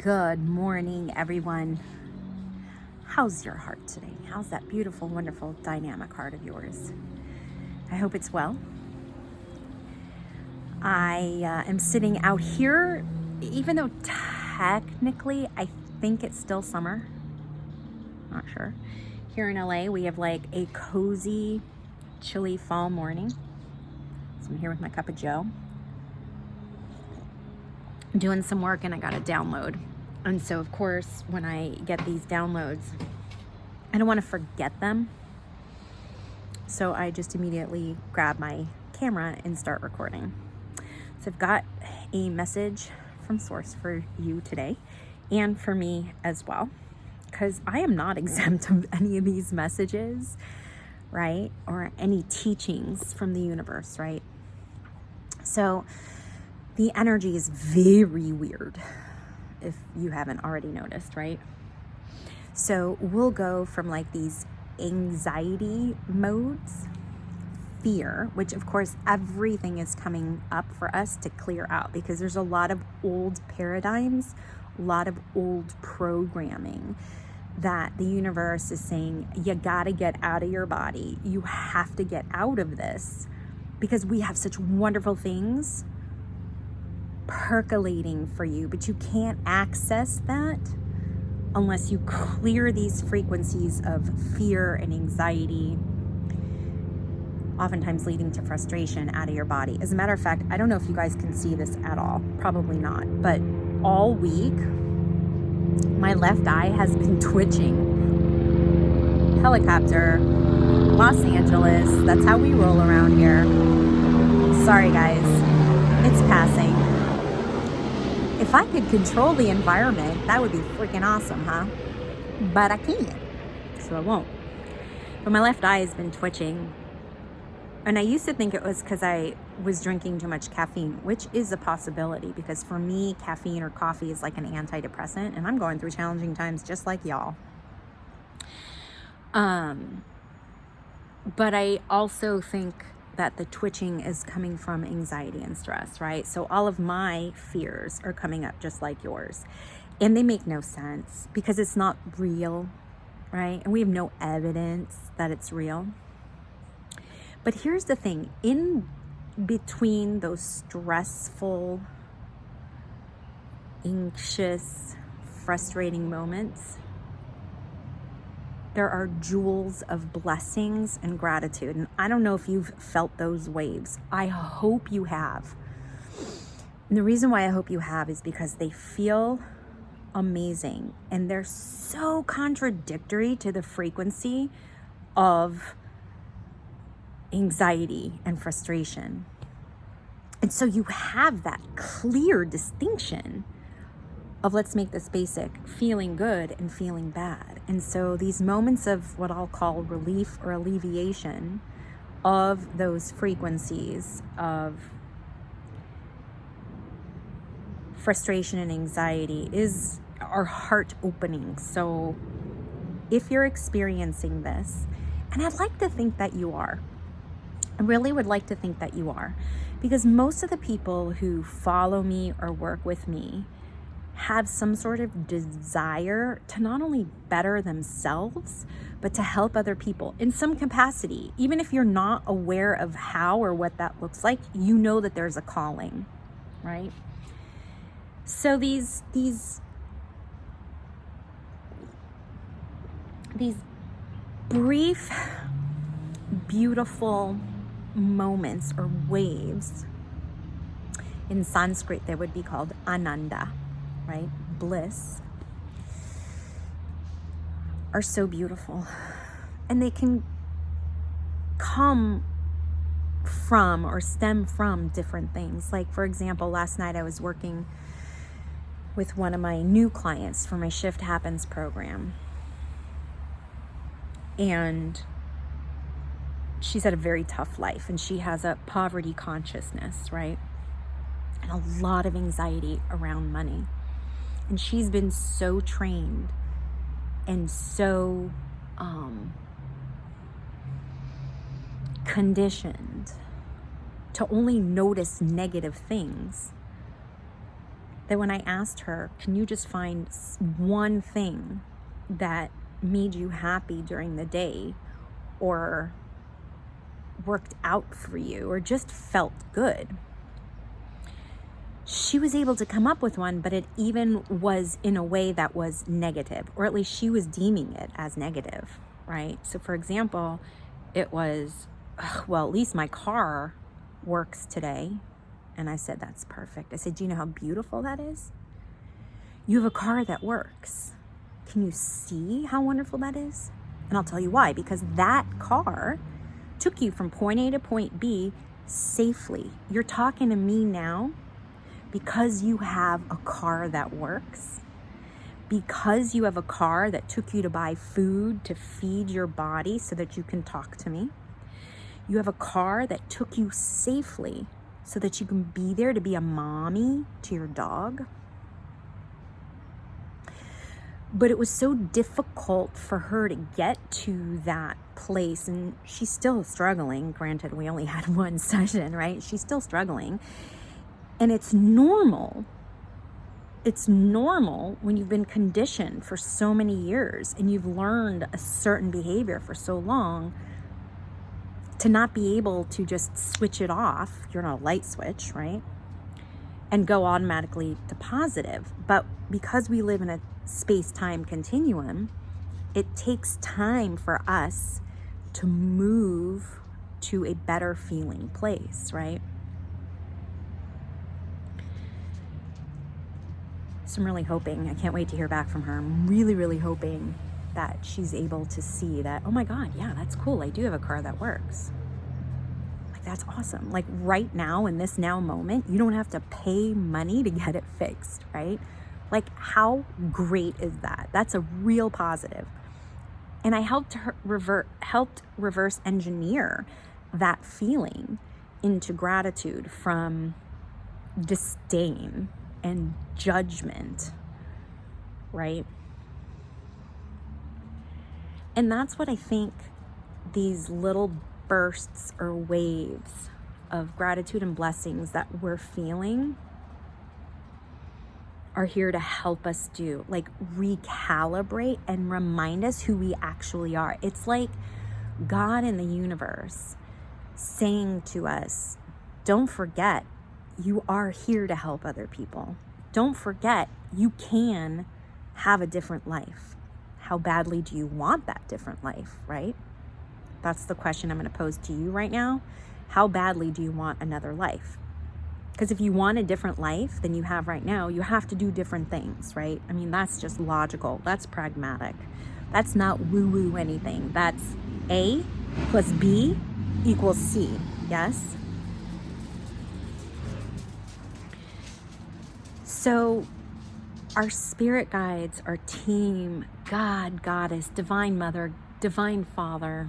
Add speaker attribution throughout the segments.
Speaker 1: Good morning, everyone. How's your heart today? How's that beautiful, wonderful, dynamic heart of yours? I hope it's well. I am sitting out here, even though technically I think it's still summer. Not sure. Here in LA, we have like a cozy, chilly fall morning. So I'm here with my cup of joe, doing some work, and I got a download. And so, of course, when I get these downloads, I don't want to forget them. So I just immediately grab my camera and start recording. So I've got a message from Source for you today and for me as well, because I am not exempt of any of these messages, right? Or any teachings from the universe, right? So the energy is very weird, if you haven't already noticed, right? So we'll go from like these anxiety modes, fear, which of course everything is coming up for us to clear out, because there's a lot of old paradigms, a lot of old programming that the universe is saying, you gotta get out of your body. You have to get out of this, because we have such wonderful things percolating for you, but you can't access that unless you clear these frequencies of fear and anxiety, oftentimes leading to frustration, out of your body. As a matter of fact, I don't know if you guys can see this at all, probably not, but all week my left eye has been twitching. Helicopter, Los Angeles, that's how we roll around here. Sorry guys, it's passing. If I could control the environment, that would be freaking awesome, huh? But I can't, so I won't. But my left eye has been twitching. And I used to think it was because I was drinking too much caffeine, which is a possibility, because for me, caffeine or coffee is like an antidepressant, and I'm going through challenging times just like y'all. But I also think that the twitching is coming from anxiety and stress, right? So all of my fears are coming up just like yours. And they make no sense because it's not real, right? And we have no evidence that it's real. But here's the thing, in between those stressful, anxious, frustrating moments, there are jewels of blessings and gratitude. And I don't know if you've felt those waves. I hope you have. And the reason why I hope you have is because they feel amazing. And they're so contradictory to the frequency of anxiety and frustration. And so you have that clear distinction of, let's make this basic, feeling good and feeling bad. And so these moments of what I'll call relief or alleviation of those frequencies of frustration and anxiety are heart opening. So if you're experiencing this, and I'd like to think that you are, I really would like to think that you are, because most of the people who follow me or work with me have some sort of desire to not only better themselves, but to help other people in some capacity. Even if you're not aware of how or what that looks like, you know that there's a calling, right? So these brief, beautiful moments or waves, in Sanskrit they would be called ananda, right? Bliss, are so beautiful. And they can come from or stem from different things. Like, for example, last night I was working with one of my new clients for my Shift Happens program. And she's had a very tough life, and she has a poverty consciousness, right? And a lot of anxiety around money. And she's been so trained and so conditioned to only notice negative things that when I asked her, can you just find one thing that made you happy during the day or worked out for you or just felt good? She was able to come up with one, but it even was in a way that was negative, or at least she was deeming it as negative, right? So for example, it was, well, at least my car works today. And I said, that's perfect. I said, do you know how beautiful that is? You have a car that works. Can you see how wonderful that is? And I'll tell you why, because that car took you from point A to point B safely. You're talking to me now because you have a car that works, because you have a car that took you to buy food to feed your body so that you can talk to me. You have a car that took you safely so that you can be there to be a mommy to your dog. But it was so difficult for her to get to that place, and she's still struggling. Granted, we only had one session, right? She's still struggling. And it's normal. It's normal when you've been conditioned for so many years and you've learned a certain behavior for so long to not be able to just switch it off. You're not a light switch, right? And go automatically to positive. But because we live in a space-time continuum, it takes time for us to move to a better feeling place, right? So I'm really hoping, I can't wait to hear back from her. I'm really, really hoping that she's able to see that, oh my God, yeah, that's cool. I do have a car that works. Like, that's awesome. Like right now, in this now moment, you don't have to pay money to get it fixed, right? Like, how great is that? That's a real positive. And I helped her reverse engineer that feeling into gratitude from disdain and judgment, right? And that's what I think these little bursts or waves of gratitude and blessings that we're feeling are here to help us do, like recalibrate and remind us who we actually are. It's like God in the universe saying to us, don't forget, you are here to help other people. Don't forget, you can have a different life. How badly do you want that different life, right? That's the question I'm going to pose to you right now. How badly do you want another life? Because if you want a different life than you have right now, you have to do different things, right? I mean, that's just logical. That's pragmatic. That's not woo-woo anything. That's A plus B equals C, yes? So our spirit guides, our team, God, Goddess, Divine Mother, Divine Father,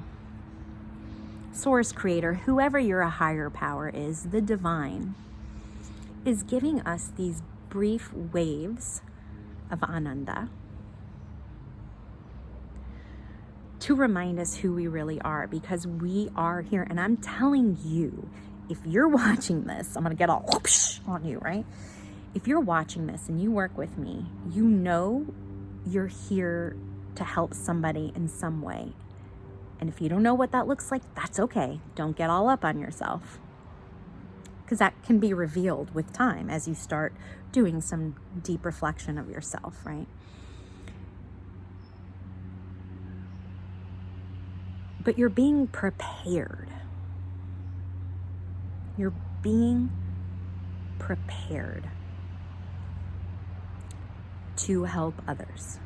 Speaker 1: Source Creator, whoever your higher power is, the divine, is giving us these brief waves of Ananda to remind us who we really are, because we are here. And I'm telling you, if you're watching this, I'm going to get all whoosh on you, right? If you're watching this and you work with me, you know you're here to help somebody in some way. And if you don't know what that looks like, that's okay. Don't get all up on yourself, because that can be revealed with time as you start doing some deep reflection of yourself, right? But you're being prepared. You're being prepared to help others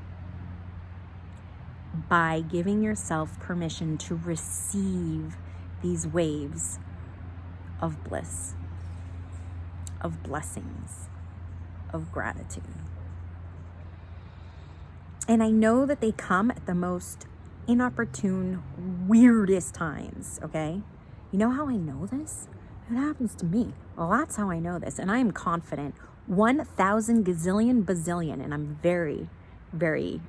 Speaker 1: by giving yourself permission to receive these waves of bliss, of blessings, of gratitude. And I know that they come at the most inopportune, weirdest times, okay? You know how I know this? It happens to me. Well, that's how I know this. And I am confident 1,000 gazillion bazillion, and I'm very, very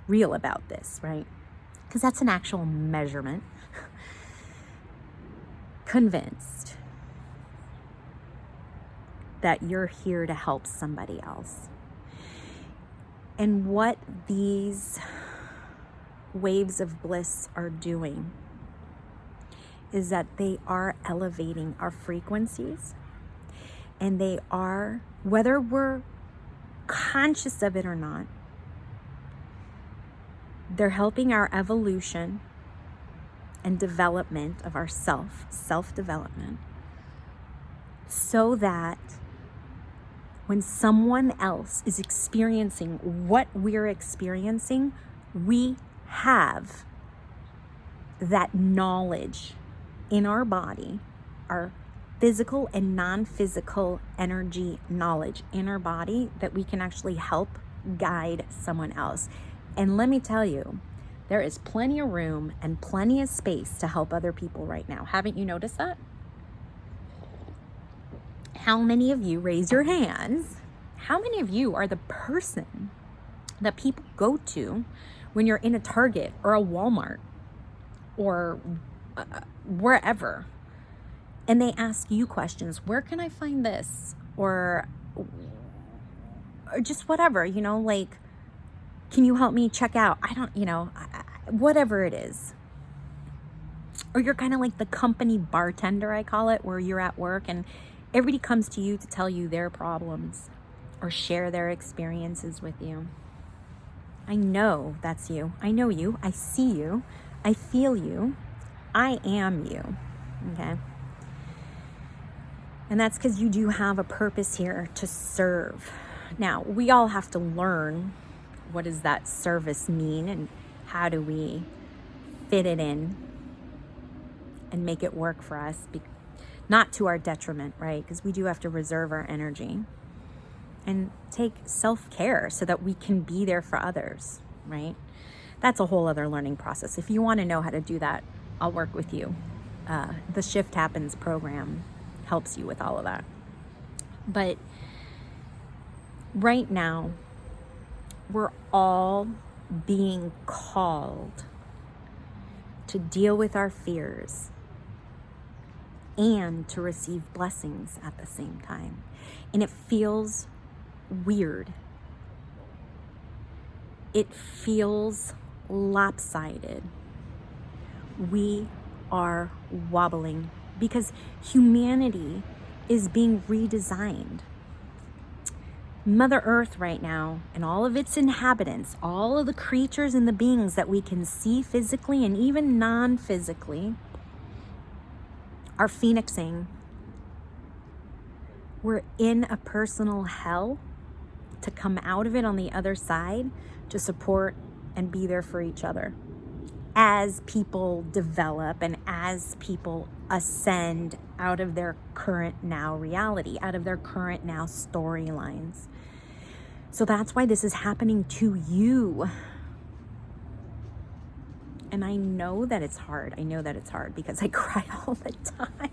Speaker 1: real about this, right? Because that's an actual measurement. Convinced that you're here to help somebody else. And what these waves of bliss are doing is that they are elevating our frequencies, and they are, whether we're conscious of it or not, they're helping our evolution and development of our self-development, so that when someone else is experiencing what we're experiencing, we have that knowledge in our body, our physical and non-physical energy knowledge in our body, that we can actually help guide someone else. And let me tell you, there is plenty of room and plenty of space to help other people right now. Haven't you noticed that? How many of you, raise your hands, how many of you are the person that people go to when you're in a Target or a Walmart or wherever, and they ask you questions? Where can I find this? Or just whatever, you know, like, can you help me check out? I don't, you know, whatever it is. Or you're kind of like the company bartender, I call it, where you're at work and everybody comes to you to tell you their problems or share their experiences with you. I know that's you. I know you. I see you. I feel you. I am you. Okay? And that's because you do have a purpose here to serve. Now, we all have to learn, what does that service mean, and how do we fit it in and make it work for us, not to our detriment, right? Because we do have to reserve our energy and take self-care so that we can be there for others, right? That's a whole other learning process. If you want to know how to do that, I'll work with you. The Shift Happens program helps you with all of that. But right now, we're all being called to deal with our fears and to receive blessings at the same time. And it feels weird. It feels lopsided. We are wobbling because humanity is being redesigned. Mother Earth right now and all of its inhabitants, all of the creatures and the beings that we can see physically and even non-physically, are phoenixing. We're in a personal hell to come out of it on the other side, to support and be there for each other as people develop and as people ascend out of their current now reality, out of their current now storylines. So that's why this is happening to you. And I know that it's hard. I know that it's hard because I cry all the time.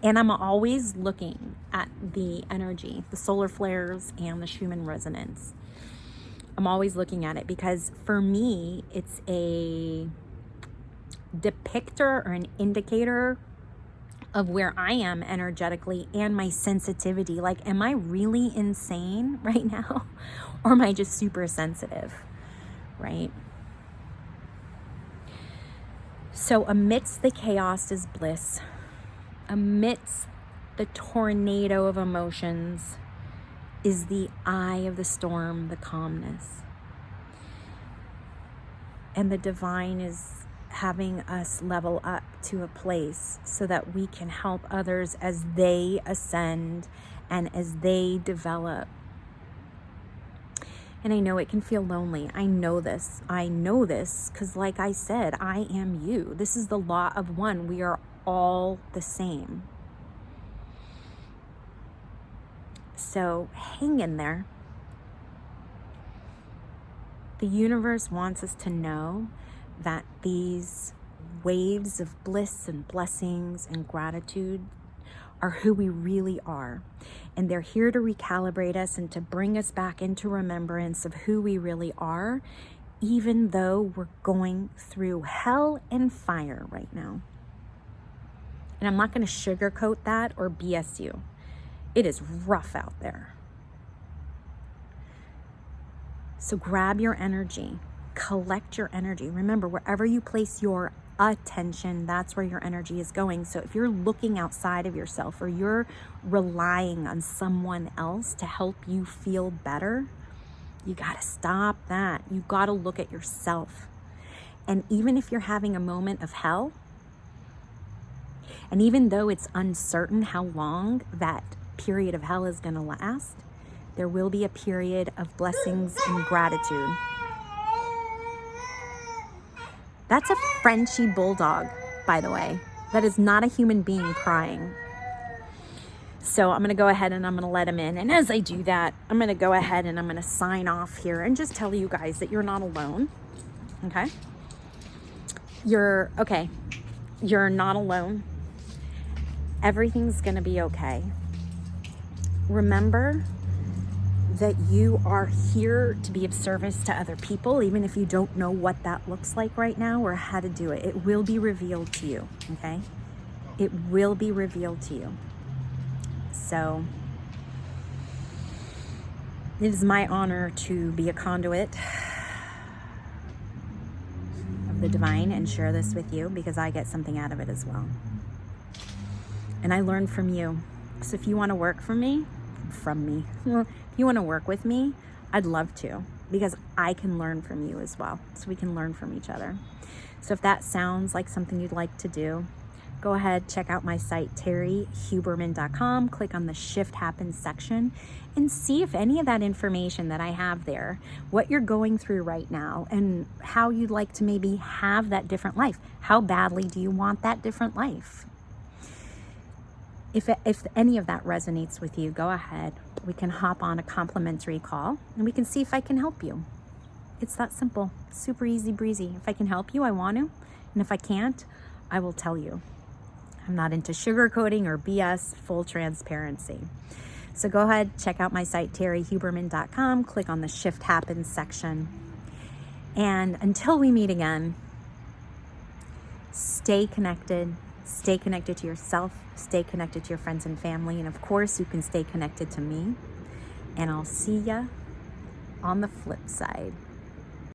Speaker 1: And I'm always looking at the energy, the solar flares and the Schumann resonance. I'm always looking at it because for me, it's a depictor or an indicator of where I am energetically and my sensitivity. Like, am I really insane right now? Or am I just super sensitive, right? So amidst the chaos is bliss. Amidst the tornado of emotions is the eye of the storm, the calmness. And the divine is having us level up to a place so that we can help others as they ascend and as they develop. And I know it can feel lonely. I know this. I know this because, like I said, I am you. This is the law of one. We are all the same. So hang in there. The universe wants us to know that these waves of bliss and blessings and gratitude are who we really are. And they're here to recalibrate us and to bring us back into remembrance of who we really are, even though we're going through hell and fire right now. And I'm not going to sugarcoat that or BS you. It is rough out there. So grab your energy, collect your energy. Remember, wherever you place your attention, that's where your energy is going. So if you're looking outside of yourself, or you're relying on someone else to help you feel better, you got to stop that. You got to look at yourself. And even if you're having a moment of hell, and even though it's uncertain how long that period of hell is going to last, there will be a period of blessings and gratitude. That's a Frenchie bulldog, by the way. That is not a human being crying. So I'm going to go ahead and I'm going to let him in. And as I do that, I'm going to go ahead and I'm going to sign off here and just tell you guys that you're not alone. Okay? You're not alone. Everything's going to be okay. Remember that you are here to be of service to other people, even if you don't know what that looks like right now or how to do it. It will be revealed to you, okay? It will be revealed to you. So it is my honor to be a conduit of the divine and share this with you, because I get something out of it as well. And I learn from you. So if you want to work if you want to work with me, I'd love to, because I can learn from you as well. So we can learn from each other. So if that sounds like something you'd like to do, go ahead, check out my site, TerrieHuberman.com. Click on the Shift Happens section and see if any of that information that I have there, what you're going through right now, and how you'd like to maybe have that different life. How badly do you want that different life? If any of that resonates with you, go ahead. We can hop on a complimentary call and we can see if I can help you. It's that simple, super easy breezy. If I can help you, I want to. And if I can't, I will tell you. I'm not into sugarcoating or BS, full transparency. So go ahead, check out my site, TerrieHuberman.com. Click on the Shift Happens section. And until we meet again, stay connected. Stay connected to yourself, stay connected to your friends and family, and of course you can stay connected to me. And I'll see ya on the flip side.